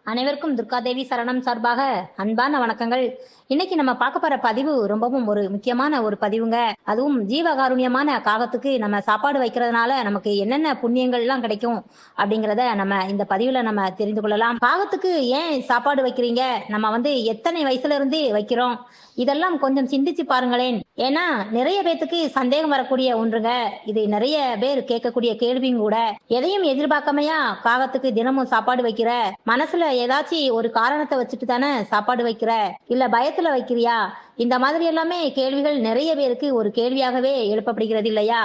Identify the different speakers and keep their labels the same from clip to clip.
Speaker 1: அனைவருக்கும் துர்காதேவி சரணம் சார்பாக அன்பான வணக்கங்கள். இன்னைக்கு நம்ம பார்க்க போற பதிவு ரொம்பவும் ஒரு முக்கியமான ஒரு பதிவுங்க. அதுவும் ஜீவகாருண்யமான காகத்துக்கு நம்ம சாப்பாடு வைக்கிறதுனால நமக்கு என்னென்ன புண்ணியங்கள் எல்லாம் கிடைக்கும் அப்படிங்கிறத நம்ம இந்த பதிவுல நம்ம தெரிந்து கொள்ளலாம். காகத்துக்கு ஏன் சாப்பாடு வைக்கிறீங்க, நம்ம எத்தனை வயசுல இருந்து வைக்கிறோம், இதெல்லாம் கொஞ்சம் சிந்திச்சு பாருங்களேன். ஏன்னா நிறைய பேத்துக்கு சந்தேகம் வரக்கூடிய ஒன்றுங்க. இது நிறைய பேர் கேட்கக்கூடிய கேள்வியும் கூட. எதையும் எதிர்பார்க்காமையா காகத்துக்கு தினமும் சாப்பாடு வைக்கிற, மனசுல ஏதாச்சும் ஒரு காரணத்தை வச்சுட்டு தானே சாப்பாடு வைக்கிற, இல்ல பயத்துல வைக்கிறியா, இந்த மாதிரி எல்லாமே கேள்விகள் நிறைய பேருக்கு ஒரு கேள்வியாகவே எழுப்பப்படுகிறது இல்லையா?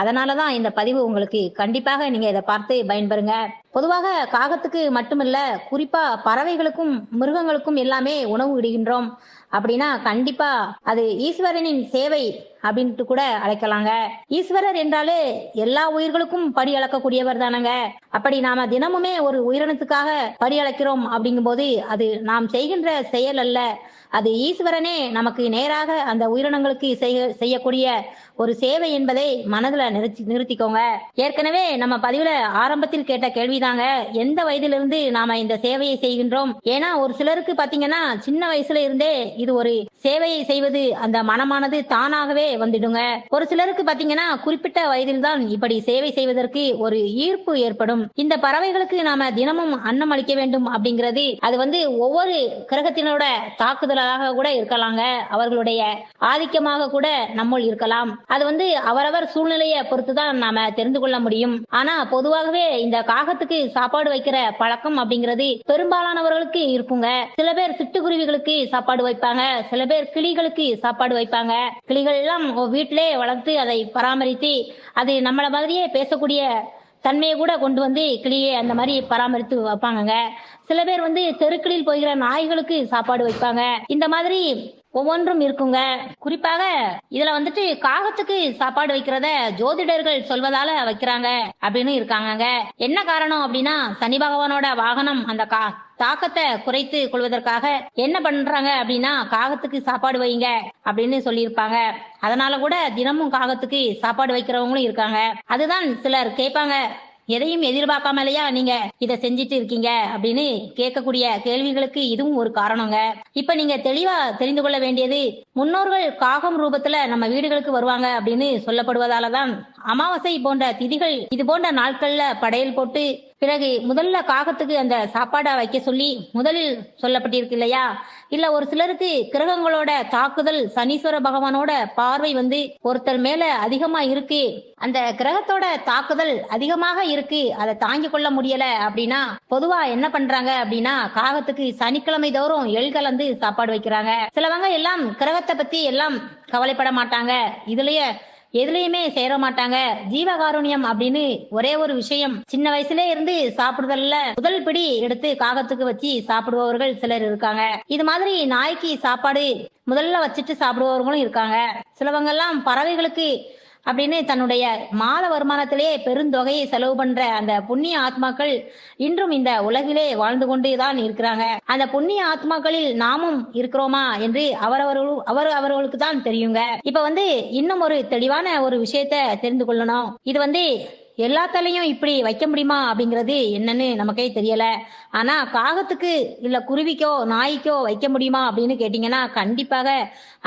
Speaker 1: அதனாலதான் இந்த பதிவு உங்களுக்கு. கண்டிப்பாக நீங்க இதை பார்த்து பயன்பெறுங்க. பொதுவாக காகத்துக்கு மட்டுமில்ல, குறிப்பா பறவைகளுக்கும் மிருகங்களுக்கும் எல்லாமே உணவு இடுகின்றோம் அப்படின்னா கண்டிப்பா அது ஈஸ்வரனின் சேவை அப்படின்ட்டு கூட அழைக்கலாங்க. ஈஸ்வரர் என்றாலே எல்லா உயிர்களுக்கும் படி அளக்கக்கூடியவர் தானங்க. அப்படி நாம தினமுமே ஒரு உயிரினத்துக்காக படி அளக்கிறோம் அப்படிங்கும் போது அது நாம் செய்கின்ற செயல் அல்ல, அது ஈஸ்வரனே நமக்கு நேராக அந்த உயிரினங்களுக்கு செய்யக்கூடிய ஒரு சேவை என்பதை மனதுல நிறுத்திக்கோங்க. ஏற்கனவே நம்ம பதிவுல ஆரம்பத்தில் கேட்ட கேள்விதாங்க, எந்த வயதிலிருந்து நாம இந்த சேவையை செய்கின்றோம். ஏன்னா ஒரு சிலருக்கு பாத்தீங்கன்னா சின்ன வயசுல இருந்தே இது ஒரு சேவையை செய்வது அந்த மனமானது தானாகவே வந்துடுங்க. ஒரு சிலருக்கு பாத்தீங்கன்னா குறிப்பிட்ட வயதில் தான் இப்படி சேவை செய்வதற்கு ஒரு ஈர்ப்பு ஏற்படும். இந்த பறவைகளுக்கு நாம தினமும் அன்னம் அளிக்க வேண்டும் அப்படிங்கிறது அது ஒவ்வொரு கிரகத்தினோட தாக்குதலாக கூட இருக்கலாங்க, அவர்களுடைய ஆதிக்கமாக கூட நம்முள் இருக்கலாம். அது அவரவர் சூழ்நிலையை பொறுத்துதான் நாம தெரிந்து கொள்ள முடியும். ஆனா பொதுவாகவே இந்த காகத்துக்கு சாப்பாடு வைக்கிற பழக்கம் அப்படிங்கிறது பெரும்பாலானவர்களுக்கு இருக்குங்க. சில பேர் சிட்டுக்குருவிகளுக்கு சாப்பாடு வைப்பாங்க, சில பேர் கிளிகளுக்கு சாப்பாடு வைப்பாங்க. கிளிகள் எல்லாம் வீட்டிலே வளர்த்து அதை பராமரித்து அது நம்மள மாதிரியே பேசக்கூடிய தன்மையை கூட கொண்டு வந்து கிளியை அந்த மாதிரி பராமரித்து வைப்பாங்க. சில பேர் தெருக்களில் போகிற நாய்களுக்கு சாப்பாடு வைப்பாங்க. இந்த மாதிரி ஒவ்வொன்றும் இருக்குங்க. குறிப்பாக இதுல காகத்துக்கு சாப்பாடு வைக்கிறத ஜோதிடர்கள் சொல்வதால வைக்கிறாங்க அப்படின்னு இருக்காங்க. என்ன காரணம் அப்படின்னா, சனி பகவானோட வாகனம் அந்த தாக்கத்தை குறைத்து கொள்வதற்காக என்ன பண்றாங்க அப்படின்னா காகத்துக்கு சாப்பாடு வைங்க அப்படின்னு சொல்லியிருப்பாங்க. அதனால கூட தினமும் காகத்துக்கு சாப்பாடு வைக்கிறவங்களும் இருக்காங்க. அதுதான் சிலர் கேட்பாங்க, எதையும் எதிர்பார்க்காமலையா நீங்க இதை செஞ்சிட்டு இருக்கீங்க அப்படின்னு கேட்கக்கூடிய கேள்விகளுக்கு இதுவும் ஒரு காரணங்க. இப்ப நீங்க தெளிவா தெரிந்து கொள்ள வேண்டியது, முன்னோர்கள் காகம் ரூபத்துல நம்ம வீடுகளுக்கு வருவாங்க அப்படின்னு சொல்லப்படுவதாலதான் அமாவாசை போன்ற திதிகள் இது போன்ற நாட்கள்ல படையல் போட்டு பிறகு முதல்ல காகத்துக்கு அந்த சாப்பாடை வைக்க சொல்லி முதலில் சொல்லப்பட்டிருக்கு இல்லையா? இல்ல ஒரு சிலருக்கு கிரகங்களோட தாக்குதல், சனீஸ்வர பகவானோட பார்வை ஒருத்தர் மேல அதிகமா இருக்கு, அந்த கிரகத்தோட தாக்குதல் அதிகமாக இருக்கு, அதை தாங்கிக் கொள்ள முடியல அப்படின்னா பொதுவா என்ன பண்றாங்க அப்படின்னா காகத்துக்கு சனிக்கிழமை தோறும் எள் கலந்து சாப்பாடு வைக்கிறாங்க. சிலவங்க எல்லாம் கிரகத்தை பத்தி எல்லாம் கவலைப்பட மாட்டாங்க, எதுலயுமே சேர மாட்டாங்க. ஜீவகாருண்யம் அப்படின்னு ஒரே ஒரு விஷயம் சின்ன வயசுல இருந்து சாப்பிடுதல்ல முதல் பிடி எடுத்து காகத்துக்கு வச்சு சாப்பிடுபவர்கள் சிலர் இருக்காங்க. இது மாதிரி நாய்க்கு சாப்பாடு முதல்ல வச்சுட்டு சாப்பிடுபவர்களும் இருக்காங்க. சிலவங்க எல்லாம் பறவைகளுக்கு அப்படின்னு தன்னுடைய மாத வருமானத்திலேயே பெருந்தொகையை செலவு பண்ற அந்த புண்ணிய ஆத்மாக்கள் இன்றும் இந்த உலகிலே வாழ்ந்து கொண்டுதான் இருக்கிறாங்க. அந்த புண்ணிய ஆத்மாக்களில் நாமும் இருக்கிறோமா என்று அவர்களுக்கு தான் தெரியுங்க. இப்ப இன்னும் ஒரு தெளிவான ஒரு விஷயத்த தெரிந்து கொள்ளணும். இது எல்லாத்தாலையும் இப்படி வைக்க முடியுமா அப்படிங்கிறது என்னன்னு நமக்கே தெரியல. ஆனா காகத்துக்கு இல்ல குருவிக்கோ நாய்க்கோ வைக்க முடியுமா அப்படின்னு கேட்டீங்கன்னா கண்டிப்பாக.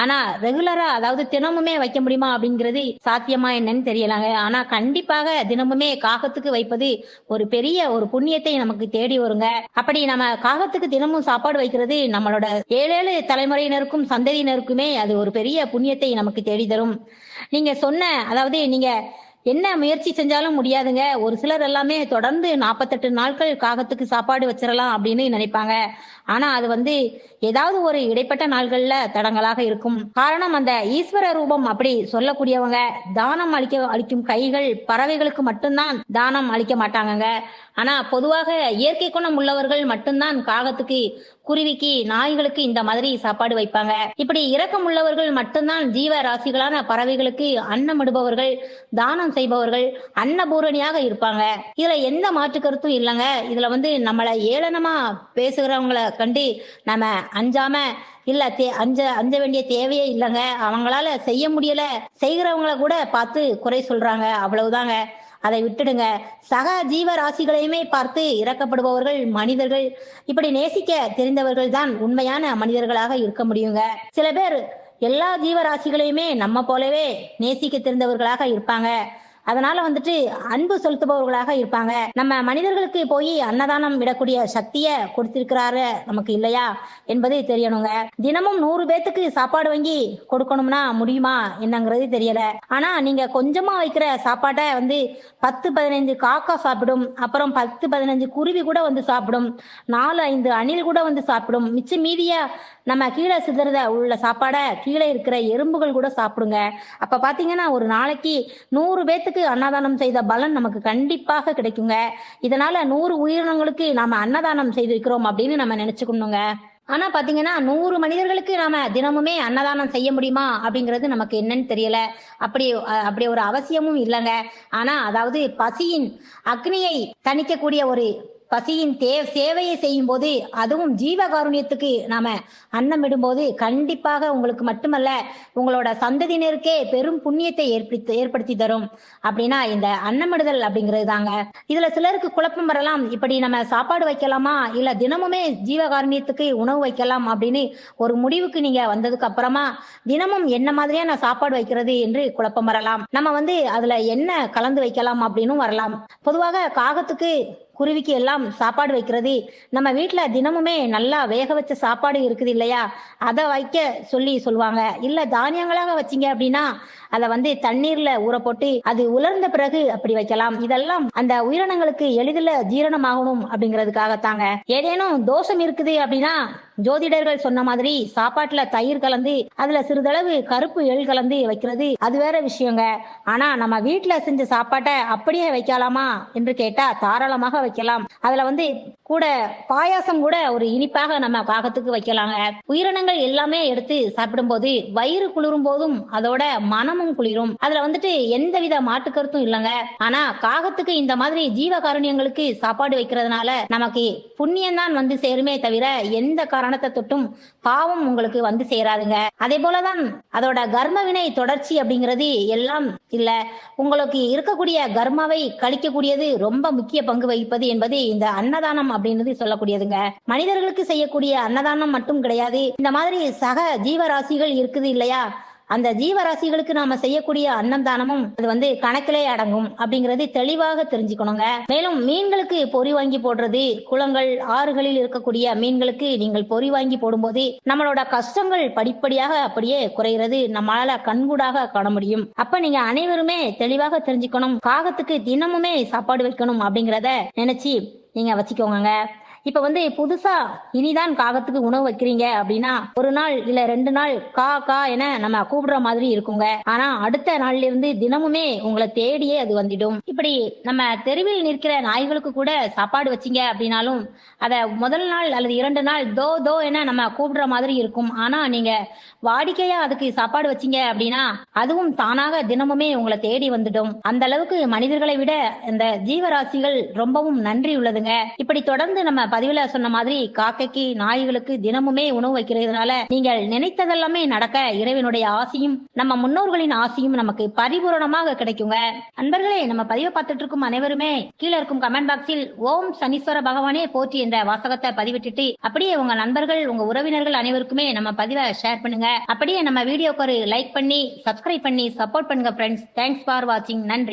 Speaker 1: ஆனா ரெகுலரா, அதாவது தினமுமே வைக்க முடியுமா அப்படிங்கிறது சாத்தியமா என்னன்னு தெரியலாங்க. ஆனா கண்டிப்பாக தினமுமே காகத்துக்கு வைப்பது ஒரு பெரிய ஒரு புண்ணியத்தை நமக்கு தேடி வருங்க. அப்படி நம்ம காகத்துக்கு தினமும் சாப்பாடு வைக்கிறது நம்மளோட 7 தலைமுறையினருக்கும் சந்ததியினருக்குமே அது ஒரு பெரிய புண்ணியத்தை நமக்கு தேடி தரும். நீங்க அதாவது நீங்க என்ன முயற்சி செஞ்சாலும் முடியாதுங்க. ஒரு சிலர் எல்லாமே தொடர்ந்து 48 நாட்கள் காகத்துக்கு சாப்பாடு வச்சிடலாம் அப்படின்னு நினைப்பாங்க. ஆனா அது ஏதாவது ஒரு இடைப்பட்ட நாள்கள்ல தடங்களாக இருக்கும். காரணம், அந்த ஈஸ்வர ரூபம் அப்படி சொல்லக்கூடியவங்க தானம் அளிக்கும் கைகள் பறவைகளுக்கு மட்டும்தான் தானம் அளிக்க மாட்டாங்க. ஆனா பொதுவாக இயற்கை குணம் உள்ளவர்கள் மட்டும்தான் காகத்துக்கு, குருவிக்கு, நாய்களுக்கு இந்த மாதிரி சாப்பாடு வைப்பாங்க. இப்படி இரக்கம் உள்ளவர்கள் மட்டும்தான் ஜீவ ராசிகளான பறவைகளுக்கு அன்னமிடுபவர்கள், தானம் செய்பவர்கள், அன்னபூரணியாக இருப்பாங்க. இதுல எந்த மாற்று கருத்தும் இல்லைங்க. இதுல நம்மளை ஏளனமா பேசுகிறவங்களை கண்டு நம்ம அஞ்சாம இல்ல அஞ்ச வேண்டிய தேவையே இல்லைங்க. அவங்களால செய்ய முடியல, செய்கிறவங்களை கூட பார்த்து குறை சொல்றாங்க, அவ்வளவுதாங்க. அதை விட்டுடுங்க. சக ஜீவராசிகளையுமே பார்த்து இரக்கப்படுபவர்கள் மனிதர்கள். இப்படி நேசிக்க தெரிந்தவர்கள் தான் உண்மையான மனிதர்களாக இருக்க முடியுங்க. சில பேர் எல்லா ஜீவராசிகளையுமே நம்ம போலவே நேசிக்க தெரிந்தவர்களாக இருப்பாங்க. அதனால வந்துட்டு அன்பு செலுத்துபவர்களாக இருப்பாங்க. நம்ம மனிதர்களுக்கு போய் அன்னதானம் விடக்கூடிய சக்திய கொடுத்திருக்கிறாரு நமக்கு இல்லையா என்பது தெரியணுங்க. தினமும் 100 பேத்துக்கு சாப்பாடு வாங்கி கொடுக்கணும்னா முடியுமா என்னங்கிறது தெரியல. ஆனா நீங்க கொஞ்சமா வைக்கிற சாப்பாட்டை 10-15 காக்கா சாப்பிடும். அப்புறம் 10-15 குருவி கூட வந்து சாப்பிடும். 4-5 அணில் கூட வந்து சாப்பிடும். மிச்சம் மீதியா நம்ம கீழே சிதறத உள்ள சாப்பாடை கீழே இருக்கிற எறும்புகள் கூட சாப்பிடுங்க. அப்ப பாத்தீங்கன்னா ஒரு நாளைக்கு 100 பேத்துக்கு அன்னதானம் செய்த பலன் நமக்கு கண்டிப்பாக கிடைக்குங்க. இதனால 100 உயிரினங்களுக்கு நாம அன்னதானம் செய்திருக்கிறோம் அப்படின்னு நம்ம நினைச்சுக்கணுங்க. ஆனா பாத்தீங்கன்னா 100 மனிதர்களுக்கு நாம தினமுமே அன்னதானம் செய்ய முடியுமா அப்படிங்கிறது நமக்கு என்னன்னு தெரியல. அப்படி ஒரு அவசியமும் இல்லைங்க. ஆனா அதாவது பசியின் அக்னியை தணிக்கக்கூடிய ஒரு பசியின் சேவையை செய்யும் போது, அதுவும் ஜீவகாருண்யத்துக்கு நாம அன்னம் இடும்போது கண்டிப்பாக உங்களுக்கு மட்டுமல்ல உங்களோட சந்ததியினருக்கே பெரும் புண்ணியத்தை ஏற்படுத்தி தரும். அப்படின்னா இந்த அன்னமிடுதல் அப்படிங்கிறது தாங்க. இதுல சிலருக்கு குழப்பம் வரலாம். இப்படி நம்ம சாப்பாடு வைக்கலாமா இல்ல தினமுமே ஜீவகாருண்யத்துக்கு உணவு வைக்கலாம் அப்படின்னு ஒரு முடிவுக்கு நீங்க வந்ததுக்கு அப்புறமா தினமும் என்ன மாதிரியான சாப்பாடு வைக்கிறது என்று குழப்பம் வரலாம். நம்ம அதுல என்ன கலந்து வைக்கலாம் அப்படின்னு வரலாம். பொதுவாக காகத்துக்கு குருவிக்கு எல்லாம் சாப்பாடு வைக்கிறது நம்ம வீட்டுல தினமுமே நல்லா வேக வச்ச சாப்பாடு இருக்குது இல்லையா, அதை வைக்க சொல்லுவாங்க. இல்ல தானியங்களாக வச்சீங்க அப்படின்னா அதை தண்ணீர்ல ஊற போட்டு அது உலர்ந்த பிறகு அப்படி வைக்கலாம். இதெல்லாம் அந்த உயிரினங்களுக்கு எளிதில் ஜீரணமாகணும் அப்படிங்கிறதுக்காகத்தாங்க. ஏதேனும் தோஷம் இருக்குது அப்படின்னா ஜோதிடர்கள் சொன்ன மாதிரி சாப்பாட்டுல தயிர் கலந்து அதுல சிறிதளவு கருப்பு எள் கலந்து வைக்கிறது அது வேற விஷயங்க. ஆனா நம்ம வீட்டுல செஞ்ச சாப்பாட்டை அப்படியே வைக்கலாமா என்று கேட்டா தாராளமாக வைக்கலாம். அதுல கூட பாயாசம் கூட ஒரு இனிப்பாக நம்ம காகத்துக்கு வைக்கலாங்க. உயிரினங்கள் எல்லாமே எடுத்து சாப்பிடும் போது வயிறு குளிரும் போதும் அதோட மனமும் குளிரும். அதுல எந்தவித மாட்டு கருத்தும் இல்லைங்க. ஆனா காகத்துக்கு இந்த மாதிரி ஜீவகாருண்யங்களுக்கு சாப்பாடு வைக்கிறதுனால நமக்கு புண்ணியம் தான் சேருமே தவிர எந்த காரணத்தை தொட்டும் பாவம் உங்களுக்கு சேராதுங்க. அதே போலதான் அதோட கர்ம வினை தொடர்ச்சி அப்படிங்கிறது எல்லாம் இல்ல. உங்களுக்கு இருக்கக்கூடிய கர்மாவை கழிக்கக்கூடியது ரொம்ப முக்கிய பங்கு வகிப்பது என்பது இந்த அன்னதானம் அப்படின்றது சொல்லக்கூடியதுங்க. மனிதர்களுக்கு செய்யக்கூடிய அன்னதானம் மட்டும் கிடையாது. இந்த மாதிரி சக ஜீவராசிகள் இருக்குது இல்லையா, அந்த ஜீவராசிகளுக்கு நாம செய்யக்கூடிய அன்னம் தானமும் அது கணக்கிலே அடங்கும் அப்படிங்கறது தெளிவாக தெரிஞ்சுக்கணுங்க. மேலும் மீன்களுக்கு பொறி வாங்கி போடுறது, குளங்கள் ஆறுகளில் இருக்கக்கூடிய மீன்களுக்கு நீங்கள் பொறி வாங்கி போடும்போது நம்மளோட கஷ்டங்கள் படிப்படியாக அப்படியே குறைகிறது நம்மளால கண்கூடாக காண முடியும். அப்ப நீங்க அனைவருமே தெளிவாக தெரிஞ்சுக்கணும், காகத்துக்கு தினமுமே சாப்பாடு வைக்கணும் அப்படிங்கிறத நினைச்சு நீங்க வச்சுக்கோங்க. இப்ப புதுசா இனிதான் காகத்துக்கு உணவு வைக்கிறீங்க அப்படின்னா ஒரு நாள் இல்ல 2 நாள் கா என நம்ம கூப்பிடுற மாதிரி இருக்குங்க. ஆனா அடுத்த நாள்ல இருந்து தினமுமே உங்களை தேடியே அது வந்துடும். இப்படி நம்ம தெருவில் நிற்கிற நாய்களுக்கு கூட சாப்பாடு வச்சீங்க அப்படின்னாலும் அத முதல் நாள் அல்லது 2 நாள் தோ என நம்ம கூப்பிடுற மாதிரி இருக்கும். ஆனா நீங்க வாடிக்கையா அதுக்கு சாப்பாடு வச்சீங்க அப்படின்னா அதுவும் தானாக தினமுமே உங்களை தேடி வந்துடும். அந்த அளவுக்கு மனிதர்களை விட இந்த ஜீவராசிகள் ரொம்பவும் நன்றி உள்ளதுங்க. இப்படி தொடர்ந்து நம்ம பதிவுல சொன்ன மாதிரி காக்கைக்கு நாய்களுக்கு தினமுமே உணவு வைக்கிறதுனால நீங்கள் நினைத்ததெல்லாமே நடக்க இறைவனுடைய ஆசையும் நம்ம முன்னோர்களின் ஆசையும் நமக்கு பரிபூரணமாக கிடைக்குங்க. அன்பர்களே, நம்ம பதிவை பார்த்துட்டு இருக்கும் அனைவருமே கீழே இருக்கும் கமெண்ட் பாக்ஸில் ஓம் சனீஸ்வர பகவானே போற்றி என்ற வாசகத்தை பதிவிட்டுட்டு அப்படியே உங்க நண்பர்கள் உங்க உறவினர்கள் அனைவருக்குமே நம்ம பதிவை ஷேர் பண்ணுங்க. அப்படியே நம்ம வீடியோக்கு ஒரு லைக் பண்ணி சப்ஸ்கிரைப் பண்ணி சப்போர்ட் பண்ணுங்க ஃப்ரெண்ட்ஸ். தேங்க்ஸ் ஃபார் வாட்சிங். நன்றி.